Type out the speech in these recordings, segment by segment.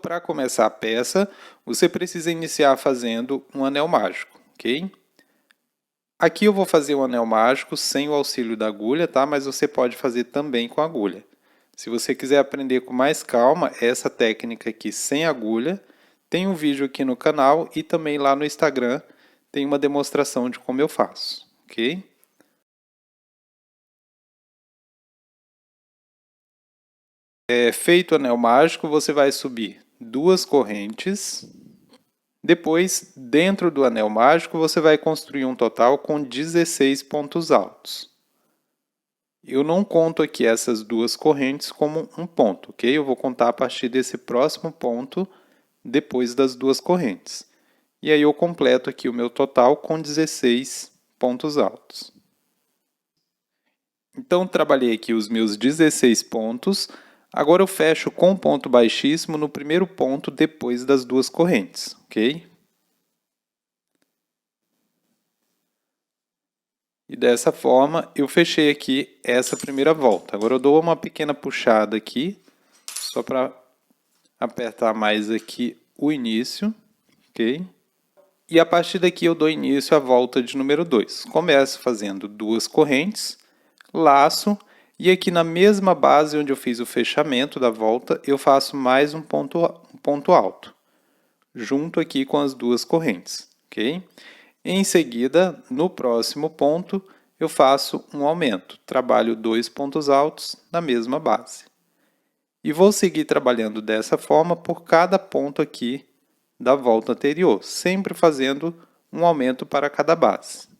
para começar a peça, você precisa iniciar fazendo um anel mágico, ok? Aqui eu vou fazer um anel mágico sem o auxílio da agulha, tá? Mas você pode fazer também com agulha. Se você quiser aprender com mais calma essa técnica aqui sem agulha, tem um vídeo aqui no canal e também lá no Instagram tem uma demonstração de como eu faço, ok? Feito o anel mágico, você vai subir 2 correntes. Depois, dentro do anel mágico, você vai construir um total com 16 pontos altos. Eu não conto aqui essas 2 correntes como um ponto, ok? Eu vou contar a partir desse próximo ponto, depois das 2 correntes. E aí eu completo aqui o meu total com 16 pontos altos. Então, trabalhei aqui os meus 16 pontos. Agora eu fecho com ponto baixíssimo no primeiro ponto depois das 2 correntes, ok? E dessa forma eu fechei aqui essa primeira volta. Agora eu dou uma pequena puxada aqui, só para apertar mais aqui o início, ok? E a partir daqui eu dou início à volta de número 2. Começo fazendo 2 correntes, laço, e aqui na mesma base onde eu fiz o fechamento da volta, eu faço mais um ponto alto, junto aqui com as 2 correntes, ok? Em seguida, no próximo ponto, eu faço um aumento, trabalho 2 pontos altos na mesma base. E vou seguir trabalhando dessa forma por cada ponto aqui da volta anterior, sempre fazendo um aumento para cada base.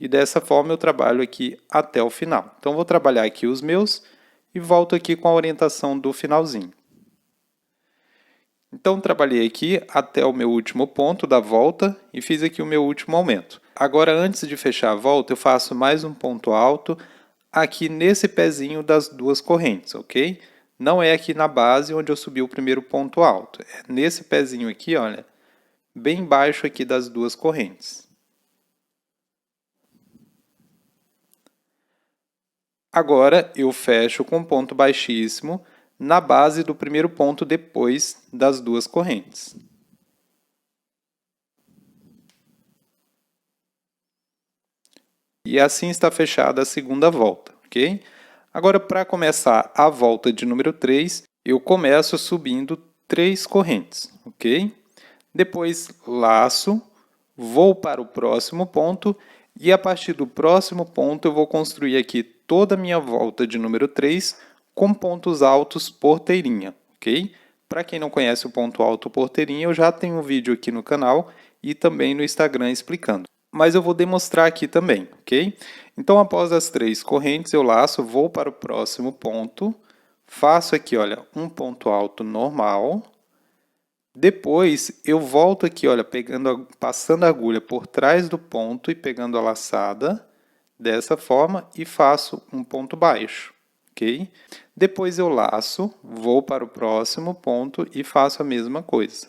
E dessa forma eu trabalho aqui até o final. Então, vou trabalhar aqui os meus e volto aqui com a orientação do finalzinho. Então, trabalhei aqui até o meu último ponto da volta e fiz aqui o meu último aumento. Agora, antes de fechar a volta, eu faço mais um ponto alto aqui nesse pezinho das 2 correntes, ok? Não é aqui na base onde eu subi o primeiro ponto alto. É nesse pezinho aqui, olha, bem baixo aqui das 2 correntes. Agora, eu fecho com ponto baixíssimo na base do primeiro ponto depois das 2 correntes. E assim está fechada a segunda volta, ok? Agora, para começar a volta de número 3, eu começo subindo 3 correntes, ok? Depois, laço, vou para o próximo ponto e a partir do próximo ponto eu vou construir aqui toda a minha volta de número 3 com pontos altos porteirinha, ok? Para quem não conhece o ponto alto porteirinha, eu já tenho um vídeo aqui no canal e também no Instagram explicando. Mas eu vou demonstrar aqui também, ok? Então, após as 3 correntes, eu laço, vou para o próximo ponto, faço aqui, olha, um ponto alto normal. Depois, eu volto aqui, olha, passando a agulha por trás do ponto e pegando a laçada, dessa forma, e faço um ponto baixo, ok? Depois eu laço, vou para o próximo ponto e faço a mesma coisa.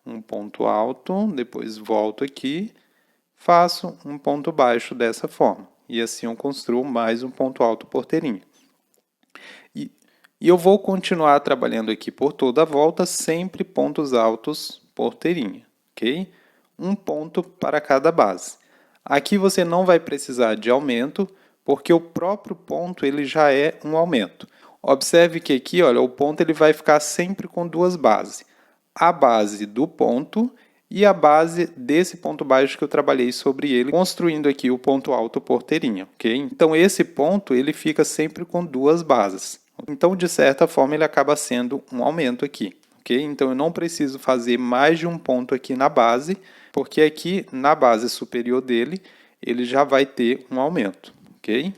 Um ponto alto, depois volto aqui, faço um ponto baixo dessa forma. E assim eu construo mais um ponto alto porteirinha. E eu vou continuar trabalhando aqui por toda a volta, sempre pontos altos porteirinha, ok? Um ponto para cada base. Aqui você não vai precisar de aumento, porque o próprio ponto ele já é um aumento. Observe que aqui, olha, o ponto ele vai ficar sempre com 2 bases. A base do ponto e a base desse ponto baixo que eu trabalhei sobre ele, construindo aqui o ponto alto porteirinha, ok? Então, esse ponto ele fica sempre com 2 bases. Então, de certa forma, ele acaba sendo um aumento aqui, ok? Então, eu não preciso fazer mais de um ponto aqui na base, porque aqui na base superior dele, ele já vai ter um aumento, ok?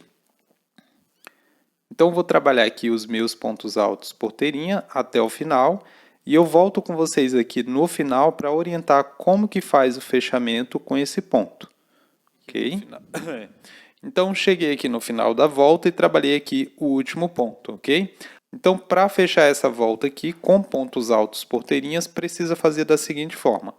Então, vou trabalhar aqui os meus pontos altos porteirinha até o final. E eu volto com vocês aqui no final para orientar como que faz o fechamento com esse ponto, ok? Então, cheguei aqui no final da volta e trabalhei aqui o último ponto, ok? Então, para fechar essa volta aqui com pontos altos porteirinhas, precisa fazer da seguinte forma.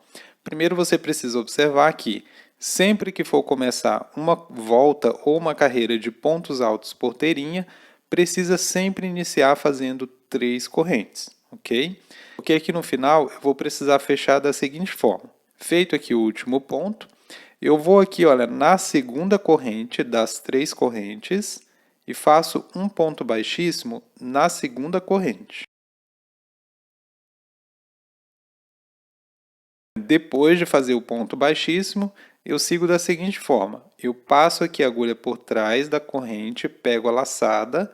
Primeiro, você precisa observar que sempre que for começar uma volta ou uma carreira de pontos altos porteirinha, precisa sempre iniciar fazendo 3 correntes, ok? Porque aqui no final eu vou precisar fechar da seguinte forma. Feito aqui o último ponto, eu vou aqui, olha, na segunda corrente das 3 correntes e faço um ponto baixíssimo na segunda corrente. Depois de fazer o ponto baixíssimo, eu sigo da seguinte forma. Eu passo aqui a agulha por trás da corrente, pego a laçada,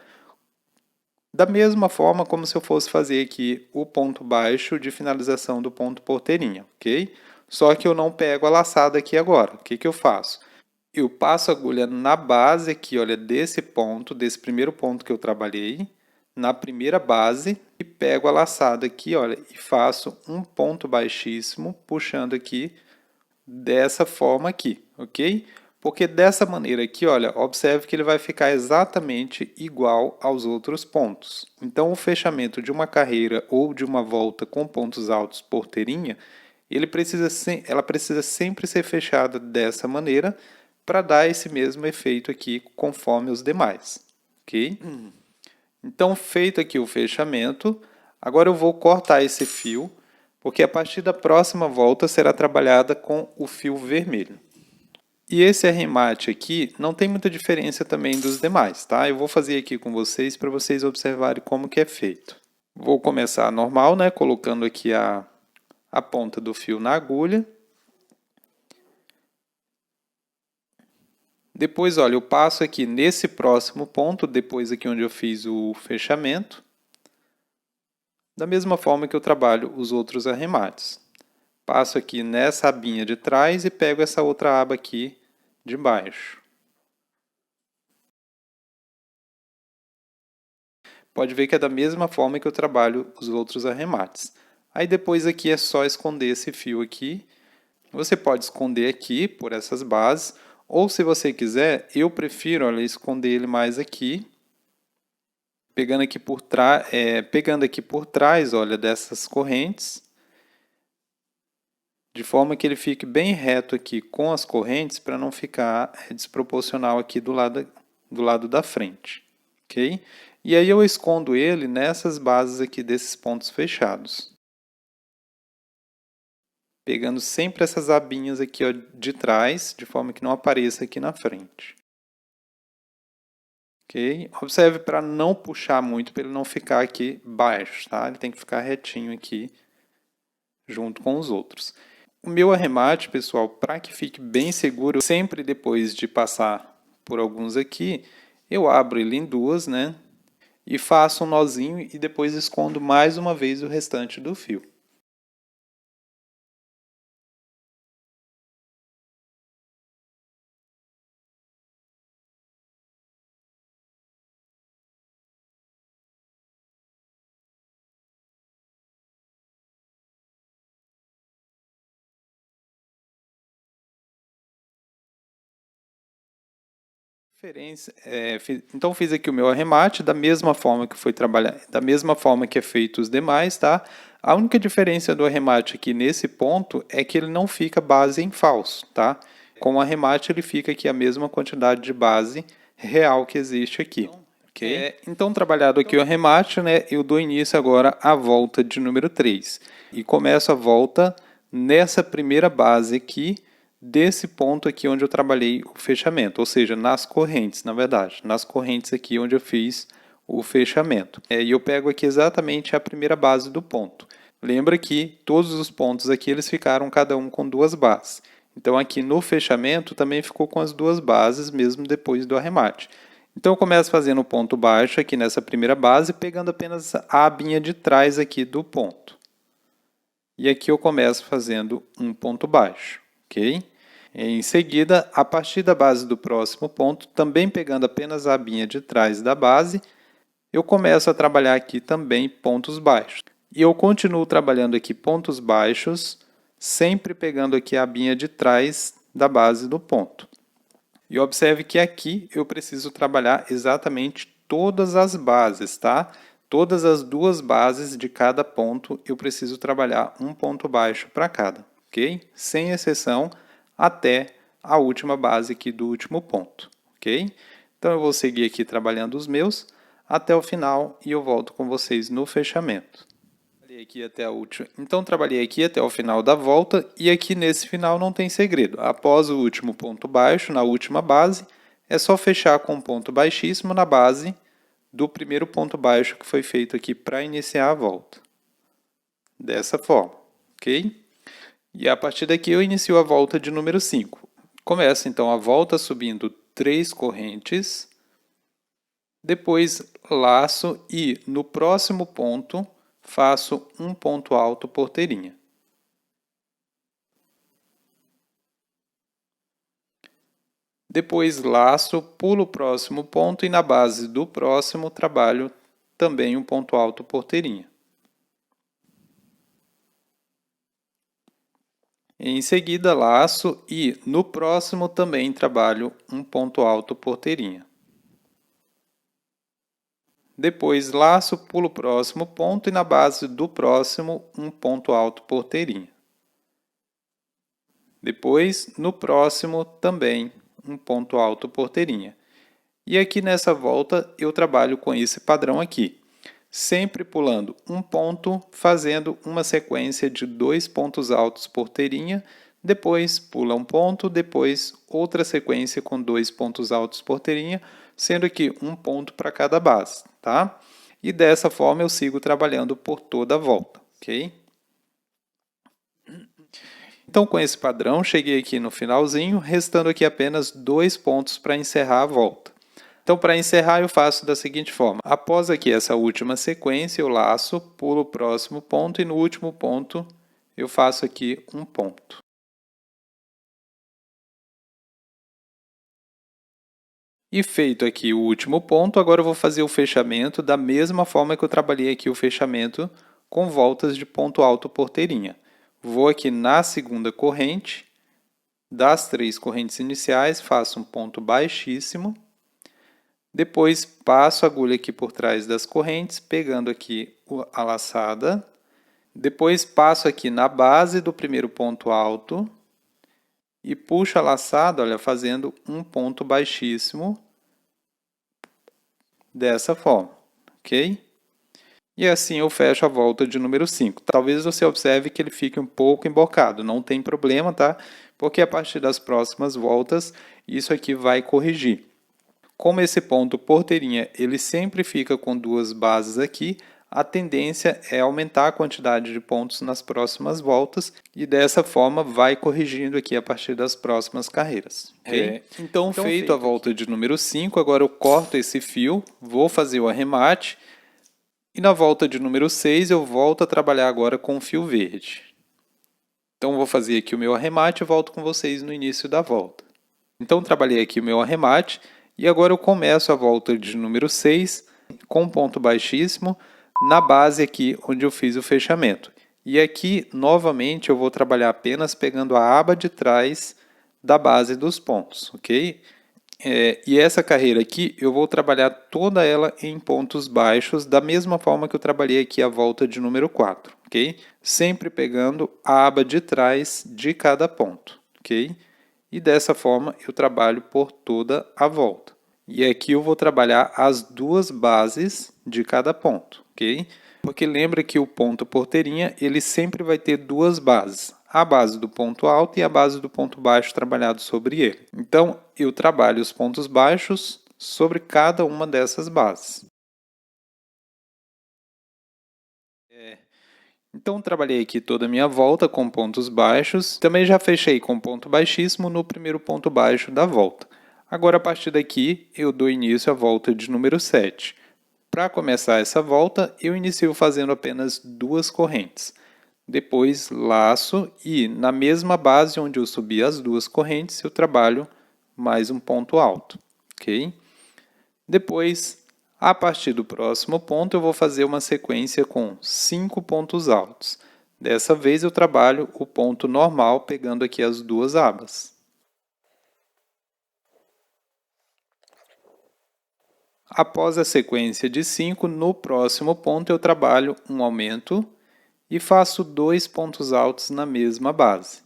da mesma forma como se eu fosse fazer aqui o ponto baixo de finalização do ponto porteirinha, ok? Só que eu não pego a laçada aqui agora. O que eu faço? Eu passo a agulha na base aqui, olha, desse ponto, desse primeiro ponto que eu trabalhei, na primeira base, e pego a laçada aqui, olha, e faço um ponto baixíssimo, puxando aqui dessa forma aqui, ok? Porque dessa maneira aqui, olha, observe que ele vai ficar exatamente igual aos outros pontos. Então, o fechamento de uma carreira ou de uma volta com pontos altos porteirinha, ela precisa sempre ser fechada dessa maneira para dar esse mesmo efeito aqui conforme os demais, ok? Então, feito aqui o fechamento, agora eu vou cortar esse fio, porque a partir da próxima volta será trabalhada com o fio vermelho. E esse arremate aqui não tem muita diferença também dos demais, tá? Eu vou fazer aqui com vocês para vocês observarem como que é feito. Vou começar normal, né? Colocando aqui a ponta do fio na agulha. Depois, olha, eu passo aqui nesse próximo ponto, depois aqui onde eu fiz o fechamento, da mesma forma que eu trabalho os outros arremates. Passo aqui nessa abinha de trás e pego essa outra aba aqui de baixo. Pode ver que é da mesma forma que eu trabalho os outros arremates. Aí depois aqui é só esconder esse fio aqui. Você pode esconder aqui por essas bases, ou se você quiser, eu prefiro, olha, esconder ele mais aqui, pegando aqui por trás, olha, dessas correntes, de forma que ele fique bem reto aqui com as correntes, para não ficar desproporcional aqui do lado da frente, ok? E aí eu escondo ele nessas bases aqui desses pontos fechados. Pegando sempre essas abinhas aqui, ó, de trás, de forma que não apareça aqui na frente. Ok? Observe para não puxar muito, para ele não ficar aqui baixo, tá? Ele tem que ficar retinho aqui, junto com os outros. O meu arremate, pessoal, para que fique bem seguro, sempre depois de passar por alguns aqui, eu abro ele em duas, né? E faço um nozinho e depois escondo mais uma vez o restante do fio. Então fiz aqui o meu arremate da mesma forma que foi trabalhar, da mesma forma que é feito os demais, tá? A única diferença do arremate aqui nesse ponto é que ele não fica base em falso, tá? Com o arremate ele fica aqui a mesma quantidade de base real que existe aqui, ok? Então trabalhado aqui o arremate, né? Eu dou início agora à volta de número 3 e começo a volta nessa primeira base aqui, desse ponto aqui onde eu trabalhei o fechamento, ou seja, nas correntes, na verdade, nas correntes aqui onde eu fiz o fechamento. E eu pego aqui exatamente a primeira base do ponto. Lembra que todos os pontos aqui eles ficaram cada um com duas bases. Então aqui no fechamento também ficou com as duas bases, mesmo depois do arremate. Então eu começo fazendo o ponto baixo aqui nessa primeira base, pegando apenas a abinha de trás aqui do ponto. E aqui eu começo fazendo um ponto baixo, ok? Em seguida, a partir da base do próximo ponto, também pegando apenas a abinha de trás da base, eu começo a trabalhar aqui também pontos baixos. E eu continuo trabalhando aqui pontos baixos, sempre pegando aqui a abinha de trás da base do ponto. E observe que aqui eu preciso trabalhar exatamente todas as bases, tá? Todas as duas bases de cada ponto eu preciso trabalhar um ponto baixo para cada, ok? Sem exceção, até a última base aqui do último ponto, ok? Então eu vou seguir aqui trabalhando os meus. até o final e eu volto com vocês no fechamento. Então, trabalhei aqui até o final da volta e aqui nesse final não tem segredo. Após o último ponto baixo, na última base, é só fechar com um ponto baixíssimo na base do primeiro ponto baixo que foi feito aqui para iniciar a volta. Dessa forma, ok? E a partir daqui eu inicio a volta de número 5. Começo então a volta subindo 3 correntes, depois laço e no próximo ponto faço um ponto alto porteirinha. Depois laço, pulo o próximo ponto e na base do próximo trabalho também um ponto alto porteirinha. Em seguida laço e no próximo também trabalho um ponto alto porteirinha. Depois laço, pulo o próximo ponto e na base do próximo um ponto alto porteirinha. Depois, no próximo, também um ponto alto porteirinha. E aqui nessa volta eu trabalho com esse padrão aqui, sempre pulando um ponto, fazendo uma sequência de 2 pontos altos porteirinha, depois pula um ponto, depois outra sequência com 2 pontos altos porteirinha, sendo que um ponto para cada base, tá? E dessa forma eu sigo trabalhando por toda a volta, ok? Então, com esse padrão, cheguei aqui no finalzinho, restando aqui apenas 2 pontos para encerrar a volta. Então, para encerrar, eu faço da seguinte forma. Após aqui essa última sequência, eu laço, pulo o próximo ponto e no último ponto eu faço aqui um ponto. E feito aqui o último ponto, agora eu vou fazer o fechamento da mesma forma que eu trabalhei aqui o fechamento com voltas de ponto alto porteirinha. Vou aqui na segunda corrente, das 3 correntes iniciais, faço um ponto baixíssimo. Depois passo a agulha aqui por trás das correntes, pegando aqui a laçada. Depois passo aqui na base do primeiro ponto alto e puxo a laçada, olha, fazendo um ponto baixíssimo dessa forma, ok? E assim eu fecho a volta de número 5. Talvez você observe que ele fique um pouco embocado, não tem problema, tá? Porque a partir das próximas voltas, isso aqui vai corrigir. Como esse ponto porteirinha, ele sempre fica com 2 bases aqui, a tendência é aumentar a quantidade de pontos nas próximas voltas e dessa forma vai corrigindo aqui a partir das próximas carreiras. Okay? Então, feito a volta de número 5, agora eu corto esse fio, vou fazer o arremate e na volta de número 6 eu volto a trabalhar agora com o fio verde. Então, vou fazer aqui o meu arremate e volto com vocês no início da volta. Então, trabalhei aqui o meu arremate e agora eu começo a volta de número 6 com um ponto baixíssimo na base aqui onde eu fiz o fechamento. E aqui, novamente, eu vou trabalhar apenas pegando a aba de trás da base dos pontos, ok? E essa carreira aqui, eu vou trabalhar toda ela em pontos baixos, da mesma forma que eu trabalhei aqui a volta de número 4, ok? Sempre pegando a aba de trás de cada ponto, ok? E dessa forma eu trabalho por toda a volta. E aqui eu vou trabalhar as 2 bases de cada ponto, ok? Porque lembra que o ponto porteirinha, ele sempre vai ter 2 bases. A base do ponto alto e a base do ponto baixo trabalhado sobre ele. Então, eu trabalho os pontos baixos sobre cada uma dessas bases. Então, trabalhei aqui toda a minha volta com pontos baixos. Também já fechei com ponto baixíssimo no primeiro ponto baixo da volta. Agora, a partir daqui, eu dou início à volta de número 7. Para começar essa volta, eu inicio fazendo apenas 2 correntes. Depois, laço e, na mesma base onde eu subi as 2 correntes, eu trabalho mais um ponto alto, ok? Depois, a partir do próximo ponto, eu vou fazer uma sequência com 5 pontos altos. Dessa vez, eu trabalho o ponto normal, pegando aqui as 2 abas. Após a sequência de 5, no próximo ponto, eu trabalho um aumento e faço 2 pontos altos na mesma base.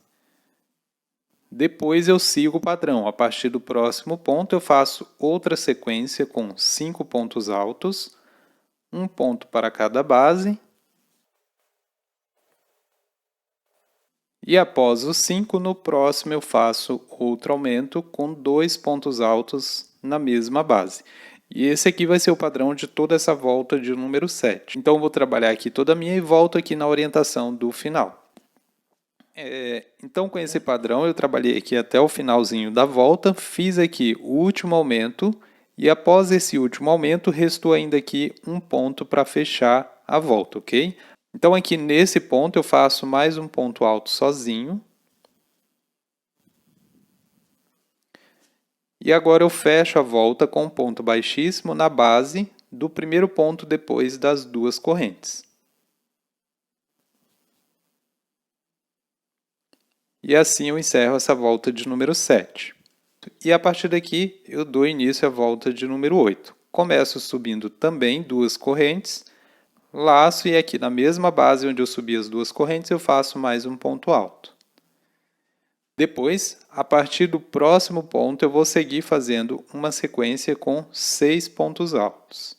Depois eu sigo o padrão. A partir do próximo ponto eu faço outra sequência com 5 pontos altos, um ponto para cada base. E após os 5, no próximo eu faço outro aumento com 2 pontos altos na mesma base. E esse aqui vai ser o padrão de toda essa volta de número 7. Então eu vou trabalhar aqui toda a minha e volto aqui na orientação do final. Então com esse padrão eu trabalhei aqui até o finalzinho da volta, fiz aqui o último aumento e após esse último aumento restou ainda aqui um ponto para fechar a volta, ok? Então aqui nesse ponto eu faço mais um ponto alto sozinho. E agora eu fecho a volta com um ponto baixíssimo na base do primeiro ponto depois das duas correntes. E assim eu encerro essa volta de número 7. E a partir daqui eu dou início à volta de número 8. Começo subindo também duas correntes, laço e aqui na mesma base onde eu subi as duas correntes eu faço mais um ponto alto. Depois, a partir do próximo ponto, eu vou seguir fazendo uma sequência com 6 pontos altos.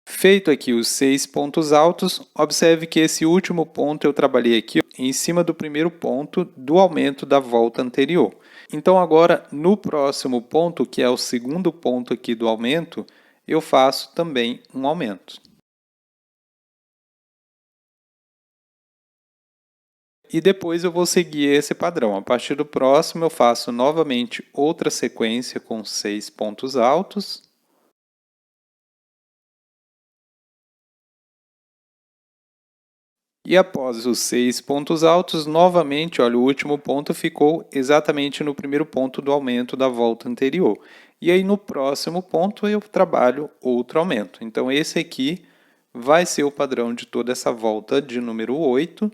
Feito aqui os 6 pontos altos, observe que esse último ponto eu trabalhei aqui em cima do primeiro ponto do aumento da volta anterior. Então agora, no próximo ponto, que é o segundo ponto aqui do aumento, eu faço também um aumento. E depois eu vou seguir esse padrão. A partir do próximo eu faço novamente outra sequência com 6 pontos altos. E após os 6 pontos altos, novamente, olha, o último ponto ficou exatamente no primeiro ponto do aumento da volta anterior. E aí no próximo ponto eu trabalho outro aumento. Então esse aqui vai ser o padrão de toda essa volta de número 8.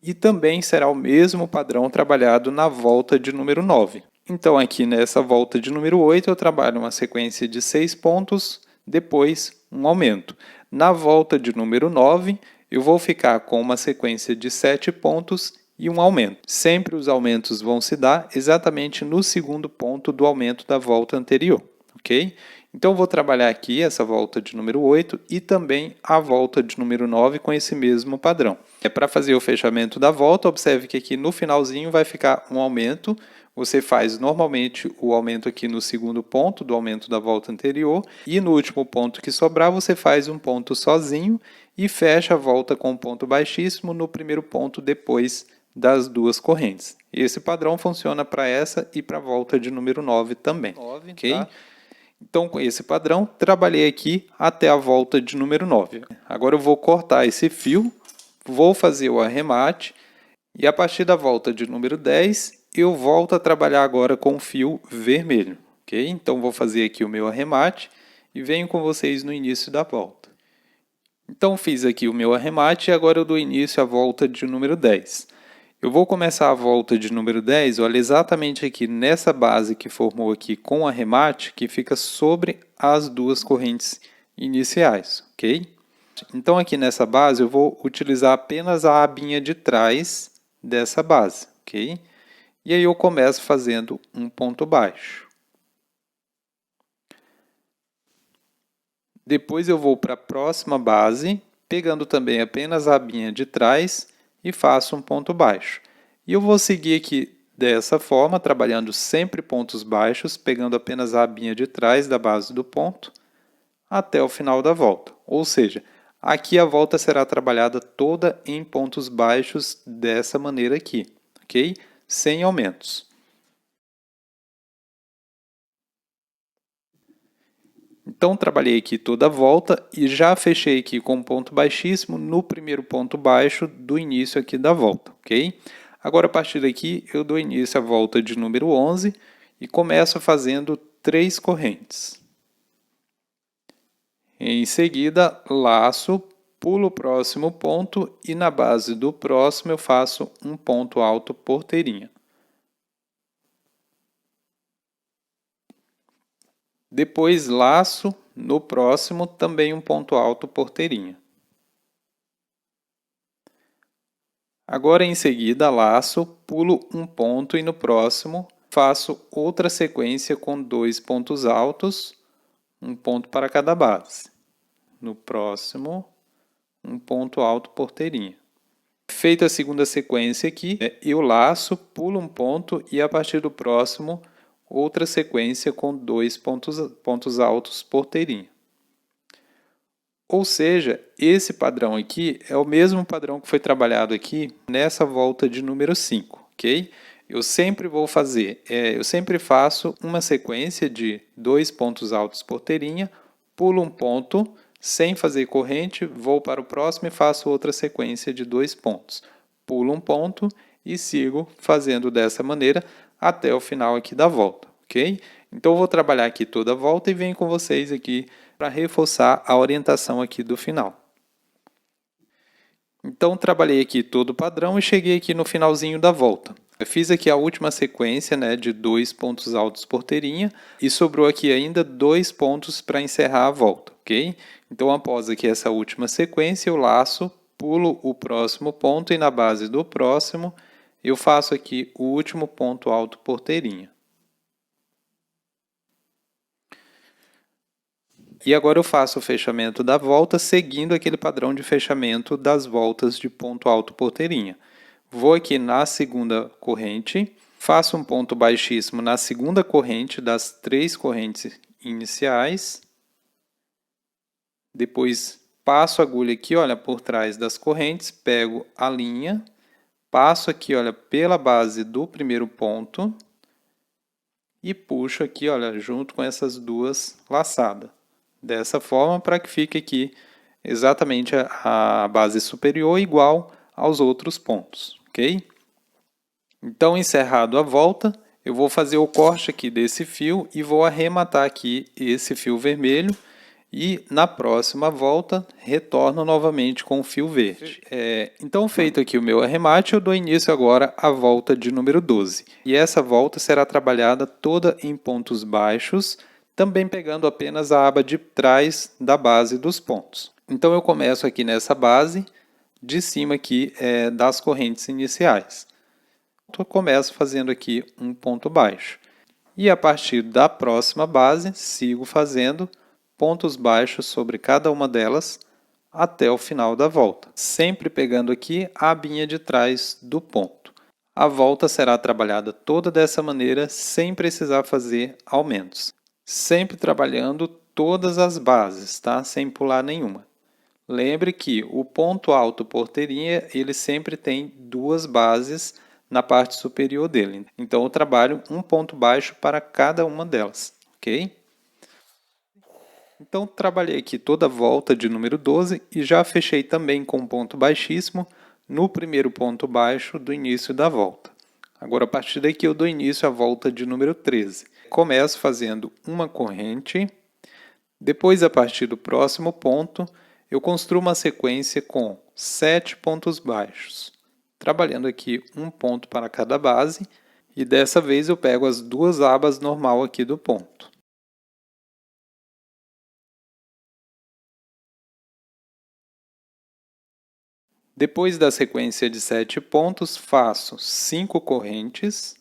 E também será o mesmo padrão trabalhado na volta de número 9. Então, aqui nessa volta de número 8, eu trabalho uma sequência de 6 pontos, depois um aumento. Na volta de número 9, eu vou ficar com uma sequência de 7 pontos e um aumento. Sempre os aumentos vão se dar exatamente no segundo ponto do aumento da volta anterior, ok? Então, vou trabalhar aqui essa volta de número 8 e também a volta de número 9 com esse mesmo padrão. Para fazer o fechamento da volta, observe que aqui no finalzinho vai ficar um aumento. Você faz normalmente o aumento aqui no segundo ponto do aumento da volta anterior e no último ponto que sobrar você faz um ponto sozinho e fecha a volta com um ponto baixíssimo no primeiro ponto depois das duas correntes. Esse padrão funciona para essa e para a volta de número 9 também. 9, ok? Tá? Então, com esse padrão, trabalhei aqui até a volta de número 9. Agora eu vou cortar esse fio, vou fazer o arremate e a partir da volta de número 10, eu volto a trabalhar agora com o fio vermelho. Ok? Então, vou fazer aqui o meu arremate e venho com vocês no início da volta. Então, fiz aqui o meu arremate e agora eu dou início à volta de número 10. Eu vou começar a volta de número 10, olha, exatamente aqui nessa base que formou aqui com o arremate, que fica sobre as duas correntes iniciais, ok? Então, aqui nessa base, eu vou utilizar apenas a abinha de trás dessa base, ok? E aí eu começo fazendo um ponto baixo. Depois eu vou para a próxima base, pegando também apenas a abinha de trás e faço um ponto baixo. E eu vou seguir aqui dessa forma, trabalhando sempre pontos baixos, pegando apenas a abinha de trás da base do ponto, até o final da volta. Ou seja, aqui a volta será trabalhada toda em pontos baixos dessa maneira aqui, ok? Sem aumentos. Então, trabalhei aqui toda a volta e já fechei aqui com um ponto baixíssimo no primeiro ponto baixo do início aqui da volta, ok? Agora, a partir daqui, eu dou início à volta de número 11 e começo fazendo 3 correntes. Em seguida, laço, pulo o próximo ponto e na base do próximo eu faço um ponto alto porteirinha. Depois, laço, no próximo, também um ponto alto porteirinha. Agora, em seguida, laço, pulo um ponto e no próximo faço outra sequência com 2 pontos altos, um ponto para cada base. No próximo, um ponto alto, porteirinha. Feita a segunda sequência aqui, eu laço, pulo um ponto e a partir do próximo, outra sequência com 2 pontos altos, porteirinha. Ou seja, esse padrão aqui é o mesmo padrão que foi trabalhado aqui nessa volta de número 5, ok? Eu sempre faço uma sequência de 2 pontos altos, porteirinha, pulo um ponto, sem fazer corrente, vou para o próximo e faço outra sequência de 2 pontos. Pulo um ponto e sigo fazendo dessa maneira até o final aqui da volta, ok? Então, eu vou trabalhar aqui toda a volta e venho com vocês aqui para reforçar a orientação aqui do final. Então, trabalhei aqui todo o padrão e cheguei aqui no finalzinho da volta. Eu fiz aqui a última sequência, né, de 2 pontos altos, porteirinha, e sobrou aqui ainda 2 pontos para encerrar a volta, ok? Então, após aqui essa última sequência, eu laço, pulo o próximo ponto e na base do próximo, eu faço aqui o último ponto alto, porteirinha. E agora eu faço o fechamento da volta seguindo aquele padrão de fechamento das voltas de ponto alto, porteirinha. Vou aqui na segunda corrente, faço um ponto baixíssimo na segunda corrente das 3 correntes iniciais. Depois passo a agulha aqui, olha, por trás das correntes, pego a linha, passo aqui, olha, pela base do primeiro ponto e puxo aqui, olha, junto com essas duas laçadas. Dessa forma, para que fique aqui exatamente a base superior igual aos outros pontos, ok? Então, encerrado a volta, eu vou fazer o corte aqui desse fio e vou arrematar aqui esse fio vermelho e na próxima volta retorno novamente com o fio verde. Então, feito aqui o meu arremate, eu dou início agora à volta de número 12. E essa volta será trabalhada toda em pontos baixos, também pegando apenas a aba de trás da base dos pontos. Então, eu começo aqui nessa base, de cima aqui das correntes iniciais. Então, eu começo fazendo aqui um ponto baixo. E a partir da próxima base, sigo fazendo pontos baixos sobre cada uma delas até o final da volta, sempre pegando aqui a abinha de trás do ponto. A volta será trabalhada toda dessa maneira, sem precisar fazer aumentos. Sempre trabalhando todas as bases, tá? Sem pular nenhuma. Lembre que o ponto alto, porteirinha, ele sempre tem 2 bases na parte superior dele. Então, eu trabalho um ponto baixo para cada uma delas, ok? Então, trabalhei aqui toda a volta de número 12 e já fechei também com um ponto baixíssimo no primeiro ponto baixo do início da volta. Agora, a partir daqui, eu dou início à volta de número 13. Começo fazendo uma corrente, depois, a partir do próximo ponto, eu construo uma sequência com 7 pontos baixos, trabalhando aqui um ponto para cada base, e dessa vez eu pego as 2 abas normal aqui do ponto. Depois da sequência de 7 pontos, faço 5 correntes,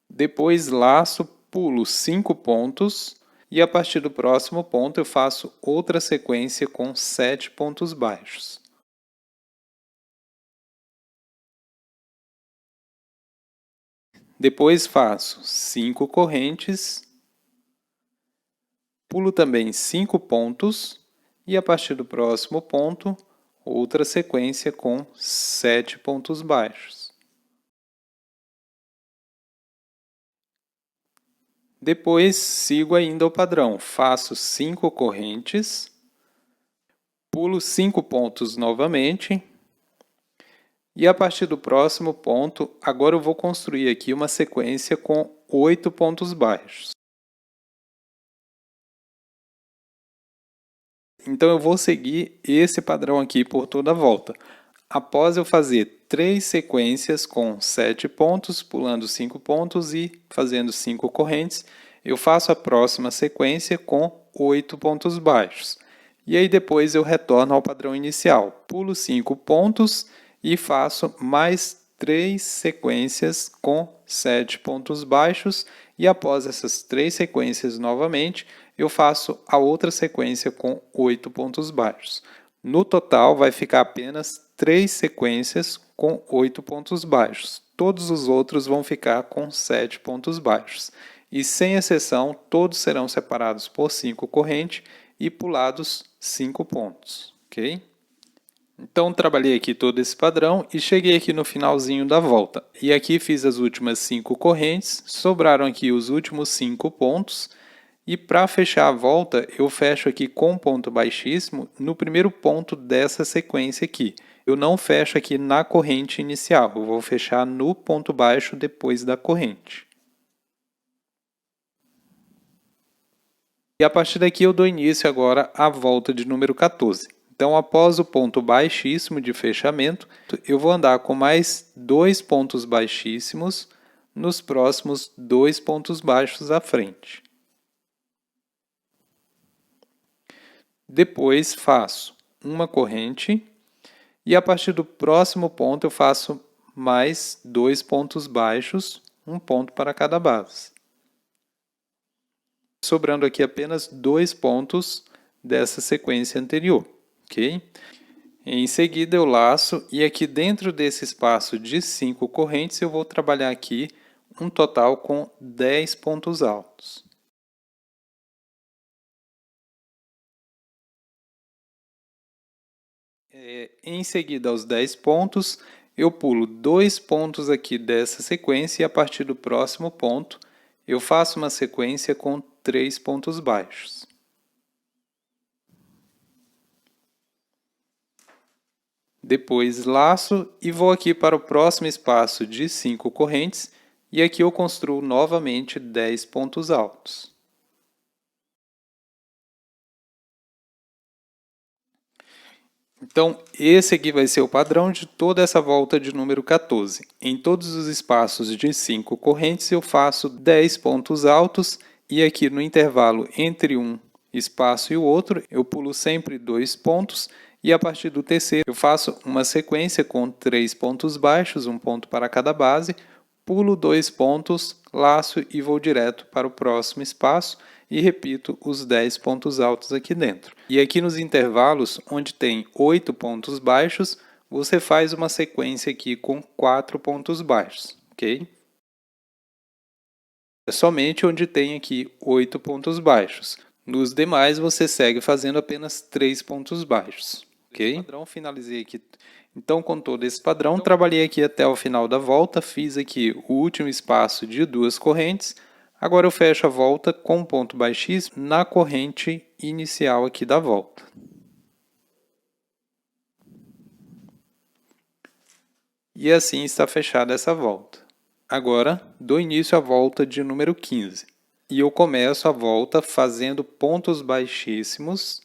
depois laço, pulo 5 pontos e a partir do próximo ponto eu faço outra sequência com 7 pontos baixos. Depois faço 5 correntes, pulo também 5 pontos e a partir do próximo ponto outra sequência com 7 pontos baixos. Depois, sigo ainda o padrão. Faço 5 correntes, pulo 5 pontos novamente, e a partir do próximo ponto, agora eu vou construir aqui uma sequência com 8 pontos baixos. Então, eu vou seguir esse padrão aqui por toda a volta. Após eu fazer 3 sequências com 7 pontos, pulando 5 pontos e fazendo 5 correntes, eu faço a próxima sequência com 8 pontos baixos. E aí depois eu retorno ao padrão inicial. Pulo 5 pontos e faço mais 3 sequências com 7 pontos baixos e após essas 3 sequências novamente, eu faço a outra sequência com 8 pontos baixos. No total, vai ficar apenas 3 sequências com 8 pontos baixos. Todos os outros vão ficar com 7 pontos baixos. E, sem exceção, todos serão separados por 5 correntes e pulados 5 pontos. Ok? Então, trabalhei aqui todo esse padrão e cheguei aqui no finalzinho da volta. E aqui fiz as últimas 5 correntes, sobraram aqui os últimos 5 pontos. E para fechar a volta, eu fecho aqui com um ponto baixíssimo no primeiro ponto dessa sequência aqui. Eu não fecho aqui na corrente inicial, eu vou fechar no ponto baixo depois da corrente. E a partir daqui eu dou início agora à volta de número 14. Então, após o ponto baixíssimo de fechamento, eu vou andar com mais 2 pontos baixíssimos nos próximos 2 pontos baixos à frente. Depois faço uma corrente e a partir do próximo ponto eu faço mais 2 pontos baixos, um ponto para cada base. Sobrando aqui apenas 2 pontos dessa sequência anterior, ok? Em seguida eu laço e aqui dentro desse espaço de 5 correntes eu vou trabalhar aqui um total com 10 pontos altos. Em seguida aos 10 pontos, eu pulo 2 pontos aqui dessa sequência e a partir do próximo ponto, eu faço uma sequência com 3 pontos baixos. Depois laço e vou aqui para o próximo espaço de 5 correntes e aqui eu construo novamente 10 pontos altos. Então, esse aqui vai ser o padrão de toda essa volta de número 14. Em todos os espaços de 5 correntes, eu faço 10 pontos altos e aqui no intervalo entre um espaço e o outro, eu pulo sempre 2 pontos e a partir do terceiro eu faço uma sequência com 3 pontos baixos, um ponto para cada base, pulo 2 pontos, laço e vou direto para o próximo espaço e repito os 10 pontos altos aqui dentro. E aqui nos intervalos, onde tem 8 pontos baixos, você faz uma sequência aqui com 4 pontos baixos, ok? É somente onde tem aqui 8 pontos baixos. Nos demais, você segue fazendo apenas 3 pontos baixos, ok? Padrão, finalizei aqui. Então, com todo esse padrão, trabalhei aqui até o final da volta, fiz aqui o último espaço de 2 correntes. Agora eu fecho a volta com um ponto baixíssimo na corrente inicial aqui da volta. E assim está fechada essa volta. Agora, dou início à volta de número 15. E eu começo a volta fazendo pontos baixíssimos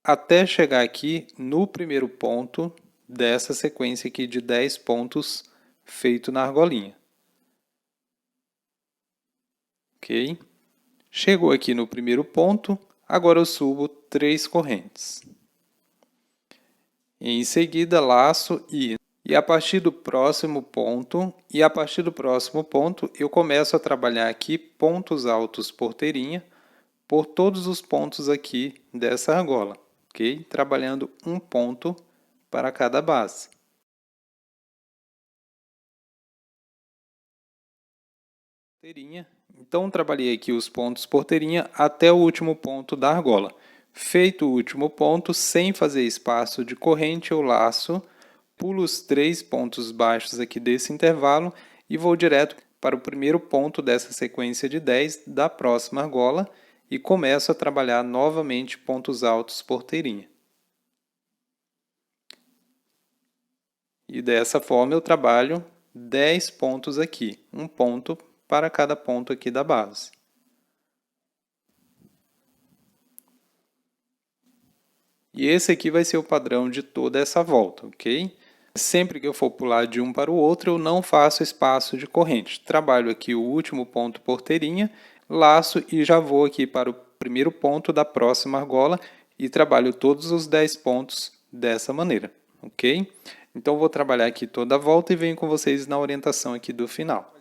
até chegar aqui no primeiro ponto dessa sequência aqui de 10 pontos feito na argolinha. Ok? Chegou aqui no primeiro ponto, agora eu subo 3 correntes. Em seguida, laço e a partir do próximo ponto, eu começo a trabalhar aqui pontos altos porteirinha por todos os pontos aqui dessa argola, ok? Trabalhando um ponto para cada base. Então, trabalhei aqui os pontos porteirinha até o último ponto da argola. Feito o último ponto, sem fazer espaço de corrente, eu laço, pulo os 3 pontos baixos aqui desse intervalo e vou direto para o primeiro ponto dessa sequência de 10 da próxima argola e começo a trabalhar novamente pontos altos porteirinha. E dessa forma eu trabalho 10 pontos aqui, um ponto para cada ponto aqui da base. E esse aqui vai ser o padrão de toda essa volta, ok? Sempre que eu for pular de um para o outro, eu não faço espaço de corrente. Trabalho aqui o último ponto porteirinha, laço e já vou aqui para o primeiro ponto da próxima argola e trabalho todos os 10 pontos dessa maneira, ok? Então, vou trabalhar aqui toda a volta e venho com vocês na orientação aqui do final.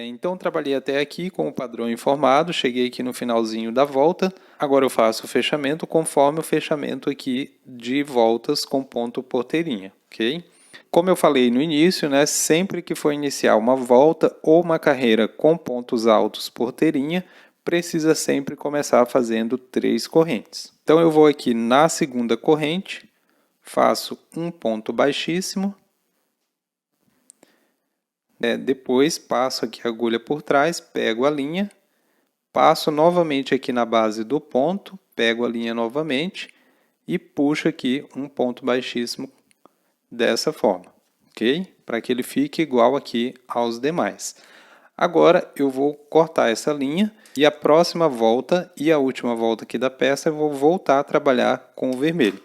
Então, trabalhei até aqui com o padrão informado, cheguei aqui no finalzinho da volta. Agora eu faço o fechamento conforme o fechamento aqui de voltas com ponto porteirinha, ok? Como eu falei no início, né, sempre que for iniciar uma volta ou uma carreira com pontos altos porteirinha, precisa sempre começar fazendo 3 correntes. Então, eu vou aqui na segunda corrente, faço um ponto baixíssimo, depois passo aqui a agulha por trás, pego a linha, passo novamente aqui na base do ponto, pego a linha novamente e puxo aqui um ponto baixíssimo dessa forma, ok? Para que ele fique igual aqui aos demais. Agora eu vou cortar essa linha e a próxima volta e a última volta aqui da peça eu vou voltar a trabalhar com o vermelho.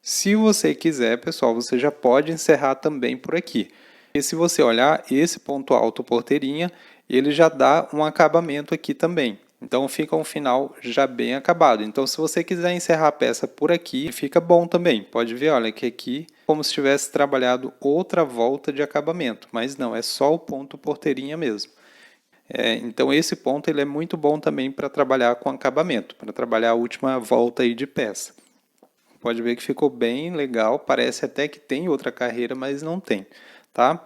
Se você quiser, pessoal, você já pode encerrar também por aqui. E se você olhar, esse ponto alto porteirinha, ele já dá um acabamento aqui também. Então, fica um final já bem acabado. Então, se você quiser encerrar a peça por aqui, fica bom também. Pode ver, olha, que aqui como se tivesse trabalhado outra volta de acabamento. Mas não, é só o ponto porteirinha mesmo. Então, esse ponto ele é muito bom também para trabalhar com acabamento, para trabalhar a última volta aí de peça. Pode ver que ficou bem legal, parece até que tem outra carreira, mas não tem, tá?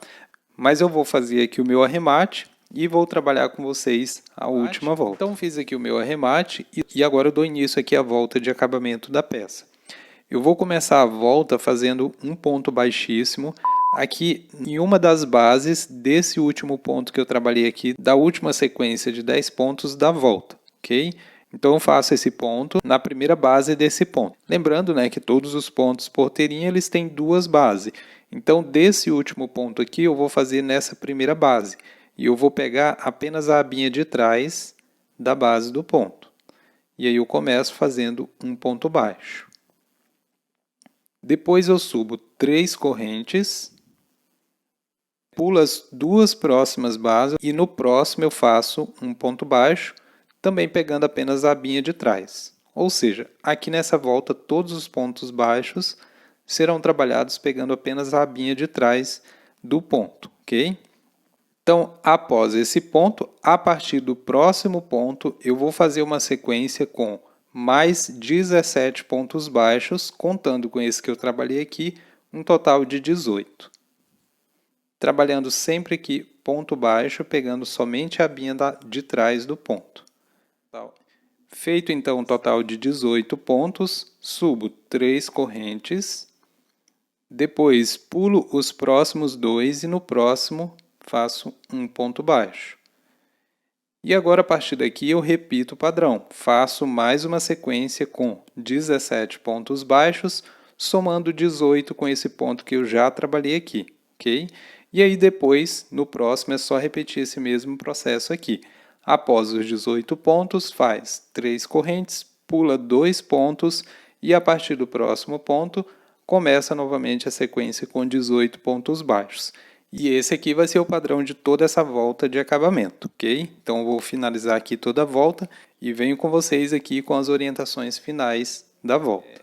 Mas eu vou fazer aqui o meu arremate e vou trabalhar com vocês a última volta. Então, fiz aqui o meu arremate e agora eu dou início aqui à volta de acabamento da peça. Eu vou começar a volta fazendo um ponto baixíssimo aqui em uma das bases desse último ponto que eu trabalhei aqui, da última sequência de 10 pontos da volta, ok? Então, eu faço esse ponto na primeira base desse ponto. Lembrando, né, que todos os pontos porteirinha eles têm 2 bases. Então, desse último ponto aqui, eu vou fazer nessa primeira base. E eu vou pegar apenas a abinha de trás da base do ponto. E aí eu começo fazendo um ponto baixo. Depois eu subo 3 correntes, pulo as 2 próximas bases e no próximo eu faço um ponto baixo, também pegando apenas a abinha de trás. Ou seja, aqui nessa volta todos os pontos baixos serão trabalhados pegando apenas a abinha de trás do ponto, ok? Então, após esse ponto, a partir do próximo ponto, eu vou fazer uma sequência com mais 17 pontos baixos, contando com esse que eu trabalhei aqui, um total de 18. Trabalhando sempre aqui ponto baixo, pegando somente a abinha de trás do ponto. Feito então um total de 18 pontos, subo 3 correntes, depois pulo os próximos 2 e no próximo faço um ponto baixo. E agora a partir daqui eu repito o padrão, faço mais uma sequência com 17 pontos baixos, somando 18 com esse ponto que eu já trabalhei aqui, ok? E aí depois, no próximo, é só repetir esse mesmo processo aqui. Após os 18 pontos, faz 3 correntes, pula 2 pontos e a partir do próximo ponto, começa novamente a sequência com 18 pontos baixos. E esse aqui vai ser o padrão de toda essa volta de acabamento, ok? Então, eu vou finalizar aqui toda a volta e venho com vocês aqui com as orientações finais da volta.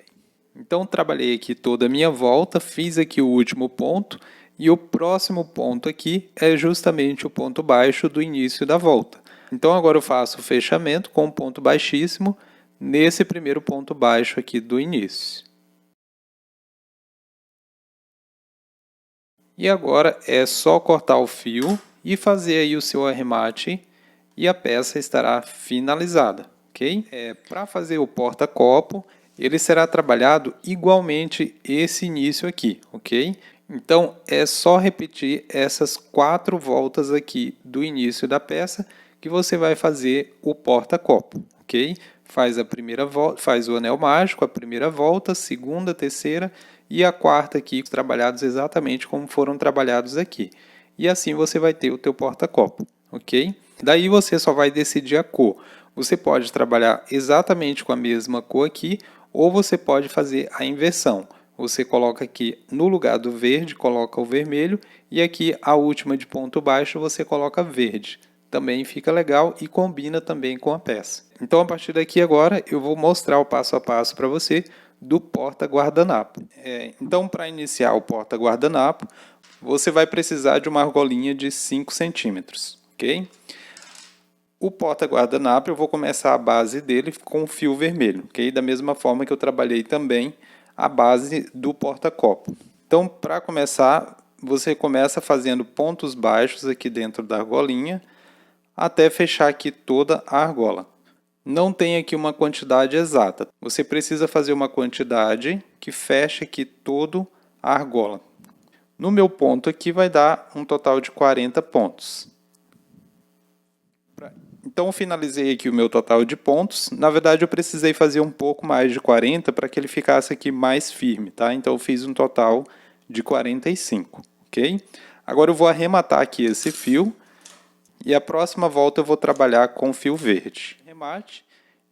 Então, trabalhei aqui toda a minha volta, fiz aqui o último ponto e o próximo ponto aqui é justamente o ponto baixo do início da volta. Então, agora eu faço o fechamento com um ponto baixíssimo nesse primeiro ponto baixo aqui do início. E agora é só cortar o fio e fazer aí o seu arremate e a peça estará finalizada, ok? Para fazer o porta-copo, ele será trabalhado igualmente esse início aqui, ok? Então, é só repetir essas 4 voltas aqui do início da peça que você vai fazer o porta-copo, ok? Faz a primeira volta, faz o anel mágico, a primeira volta, segunda, terceira e a quarta aqui, trabalhados exatamente como foram trabalhados aqui. E assim você vai ter o teu porta-copo, ok? Daí você só vai decidir a cor. Você pode trabalhar exatamente com a mesma cor aqui, ou você pode fazer a inversão. Você coloca aqui no lugar do verde, coloca o vermelho, e aqui a última de ponto baixo você coloca verde. Também fica legal e combina também com a peça. Então, a partir daqui agora, eu vou mostrar o passo a passo para você do porta-guardanapo. Então, para iniciar o porta-guardanapo, você vai precisar de uma argolinha de 5 centímetros, ok? O porta-guardanapo, eu vou começar a base dele com fio vermelho, ok? Da mesma forma que eu trabalhei também a base do porta-copo. Então, para começar, você começa fazendo pontos baixos aqui dentro da argolinha, até fechar aqui toda a argola. Não tem aqui uma quantidade exata. Você precisa fazer uma quantidade que feche aqui todo a argola. No meu ponto aqui vai dar um total de 40 pontos. Então, eu finalizei aqui o meu total de pontos. Na verdade, eu precisei fazer um pouco mais de 40 para que ele ficasse aqui mais firme, tá? Então, eu fiz um total de 45, ok? Agora, eu vou arrematar aqui esse fio e a próxima volta eu vou trabalhar com fio verde. Arremate.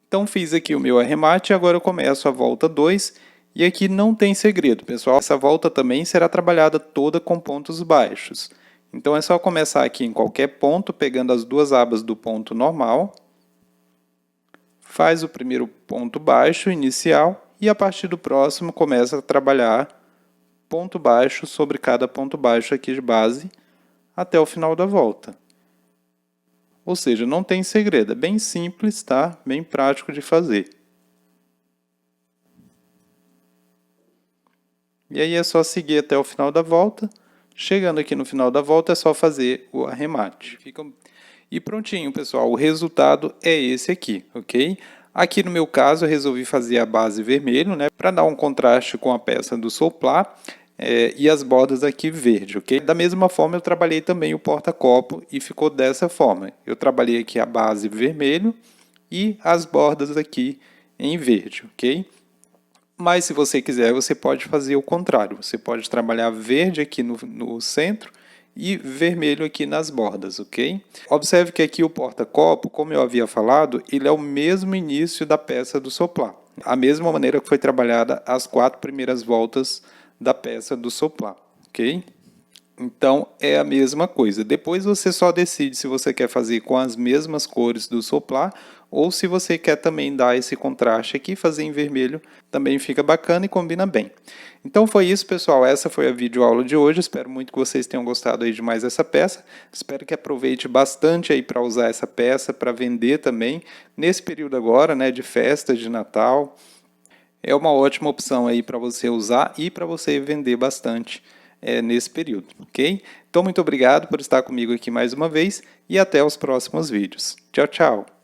Então, fiz aqui o meu arremate e agora eu começo a volta 2. E aqui não tem segredo, pessoal. Essa volta também será trabalhada toda com pontos baixos. Então, é só começar aqui em qualquer ponto, pegando as duas abas do ponto normal. Faz o primeiro ponto baixo inicial e a partir do próximo começa a trabalhar ponto baixo sobre cada ponto baixo aqui de base até o final da volta. Ou seja, não tem segredo, é bem simples, tá? Bem prático de fazer. E aí é só seguir até o final da volta. Chegando aqui no final da volta, é só fazer o arremate. E prontinho, pessoal. O resultado é esse aqui, ok? Aqui no meu caso, eu resolvi fazer a base vermelho, né? Para dar um contraste com a peça do soplá. E as bordas aqui verde, ok? Da mesma forma, eu trabalhei também o porta-copo e ficou dessa forma. Eu trabalhei aqui a base vermelho e as bordas aqui em verde, ok? Mas se você quiser, você pode fazer o contrário. Você pode trabalhar verde aqui no centro e vermelho aqui nas bordas, ok? Observe que aqui o porta-copo, como eu havia falado, ele é o mesmo início da peça do soplá. A mesma maneira que foi trabalhada as 4 primeiras voltas da peça do soplá, ok? Então, é a mesma coisa. Depois você só decide se você quer fazer com as mesmas cores do soplá ou se você quer também dar esse contraste aqui, fazer em vermelho, também fica bacana e combina bem. Então foi isso, pessoal. Essa foi a videoaula de hoje. Espero muito que vocês tenham gostado aí de mais essa peça. Espero que aproveite bastante aí para usar essa peça, para vender também, nesse período agora, né, de festas de Natal. É uma ótima opção aí para você usar e para você vender bastante nesse período, ok? Então, muito obrigado por estar comigo aqui mais uma vez e até os próximos vídeos. Tchau, tchau!